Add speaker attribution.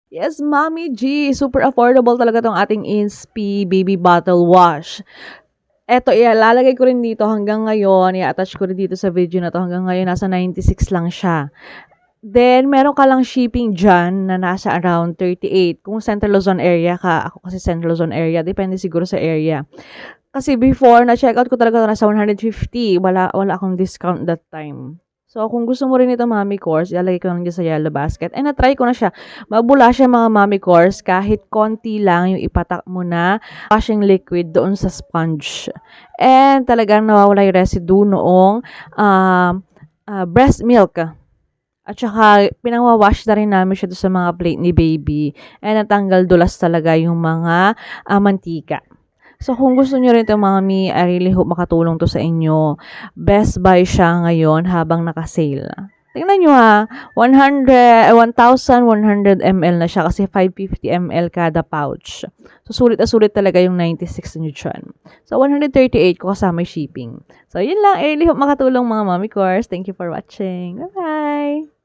Speaker 1: Yes, Mommy G, super affordable talaga 'tong ating Inspi Baby Bottle Wash. Eto, ilalagay ko rin dito hanggang ngayon, i-attach ko rin dito sa video na 'to, hanggang ngayon nasa 96 lang siya. Then meron ka lang shipping diyan na nasa around 38 kung Central Luzon area ka. Ako kasi Central Luzon area, depende siguro sa area. Kasi before na-checkout ko talaga nasa 150, wala akong discount that time. So, kung gusto mo rin ito, Mommy Kors, ilalagay ko lang dyan sa yellow basket. And na-try ko na siya. Mabula siya, mga Mommy Kors, kahit konti lang yung ipatak mo na washing liquid doon sa sponge. And talagang nawawala yung residue noong breast milk. At saka, pinangwawash na rin namin siya doon sa mga plate ni baby. And natanggal dulas talaga yung mga mantika. So, kung gusto nyo rin ito, Mami, I really hope makatulong to sa inyo. Best buy siya ngayon habang naka-sale. Tingnan nyo ha, 1,100 ml na siya kasi 550 ml kada pouch. So, sulit na sulit talaga yung 96 nyo dyan. So, 138 ko kasama yung shipping. So, yun lang. I really hope makatulong, mga Mami Course. Thank you for watching. Bye-bye!